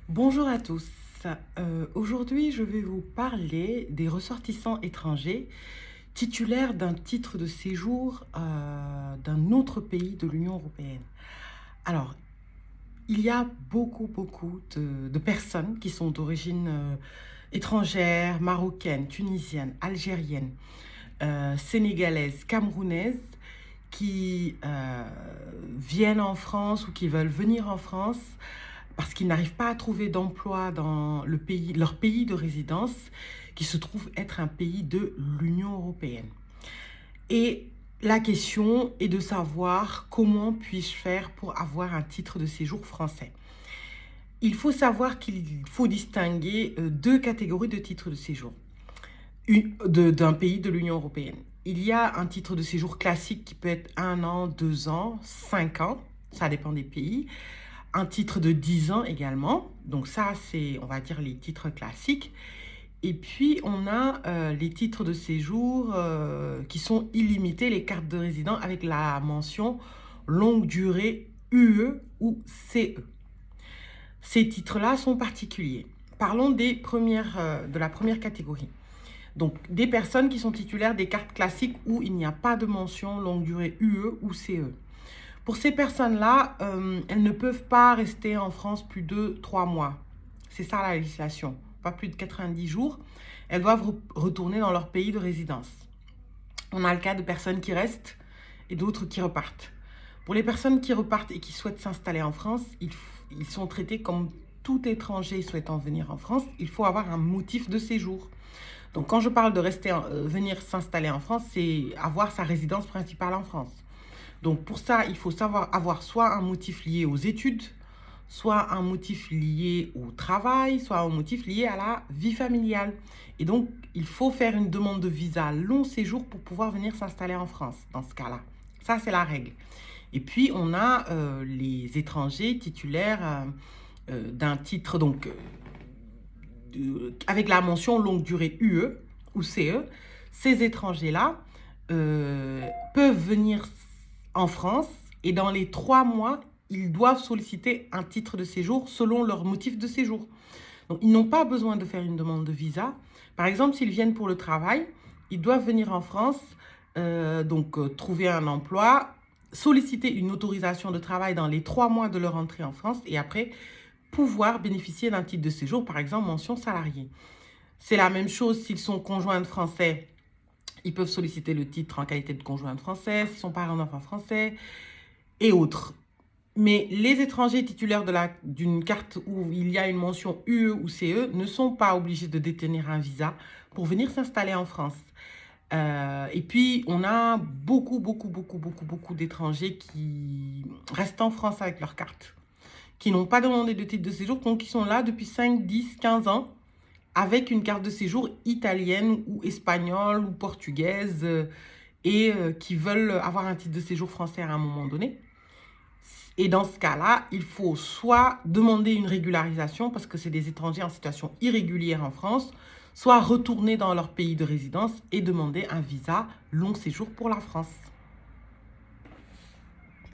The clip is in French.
Bonjour à tous. Aujourd'hui, je vais vous parler des ressortissants étrangers titulaires d'un titre de séjour d'un autre pays de l'Union européenne. Alors, il y a beaucoup de personnes qui sont d'origine étrangère, marocaine, tunisienne, algérienne, sénégalaise, camerounaise, qui viennent en France ou qui veulent venir en France parce qu'ils n'arrivent pas à trouver d'emploi dans leur pays de résidence, qui se trouve être un pays de l'Union européenne. Et la question est de savoir comment puis-je faire pour avoir un titre de séjour français. Il faut savoir qu'il faut distinguer deux catégories de titres de séjour d'un pays de l'Union européenne. Il y a un titre de séjour classique qui peut être 1 an, 2 ans, 5 ans, ça dépend des pays. Un titre de 10 ans également, donc ça c'est, on va dire, les titres classiques. Et puis on a les titres de séjour qui sont illimités, les cartes de résident avec la mention longue durée UE ou CE. Ces titres-là sont particuliers. Parlons de la première catégorie. Donc, des personnes qui sont titulaires des cartes classiques où il n'y a pas de mention longue durée UE ou CE. Pour ces personnes-là, elles ne peuvent pas rester en France plus de 3 mois. C'est ça la législation, pas plus de 90 jours. Elles doivent retourner dans leur pays de résidence. On a le cas de personnes qui restent et d'autres qui repartent. Pour les personnes qui repartent et qui souhaitent s'installer en France, ils sont traités comme tout étranger souhaitant venir en France. Il faut avoir un motif de séjour. Donc, quand je parle de venir s'installer en France, c'est avoir sa résidence principale en France. Donc, pour ça, il faut savoir avoir soit un motif lié aux études, soit un motif lié au travail, soit un motif lié à la vie familiale. Et donc, il faut faire une demande de visa long séjour pour pouvoir venir s'installer en France, dans ce cas-là. Ça, c'est la règle. Et puis, on a les étrangers titulaires d'un titre, donc, avec la mention longue durée UE ou CE. Ces étrangers-là peuvent venir en France et dans les 3 mois, ils doivent solliciter un titre de séjour selon leur motif de séjour. Donc, ils n'ont pas besoin de faire une demande de visa. Par exemple, s'ils viennent pour le travail, ils doivent venir en France, trouver un emploi, solliciter une autorisation de travail dans les 3 mois de leur entrée en France et après pouvoir bénéficier d'un titre de séjour, par exemple mention salarié. C'est la même chose s'ils sont conjoints de français. Ils peuvent solliciter le titre en qualité de conjoint de français, s'ils sont parents d'enfants français et autres. Mais les étrangers titulaires d'une carte où il y a une mention UE ou CE ne sont pas obligés de détenir un visa pour venir s'installer en France. Et puis, on a beaucoup d'étrangers qui restent en France avec leur carte, qui n'ont pas demandé de titre de séjour, donc qui sont là depuis 5, 10, 15 ans avec une carte de séjour italienne ou espagnole ou portugaise et qui veulent avoir un titre de séjour français à un moment donné. Et dans ce cas-là, il faut soit demander une régularisation parce que c'est des étrangers en situation irrégulière en France, soit retourner dans leur pays de résidence et demander un visa long séjour pour la France.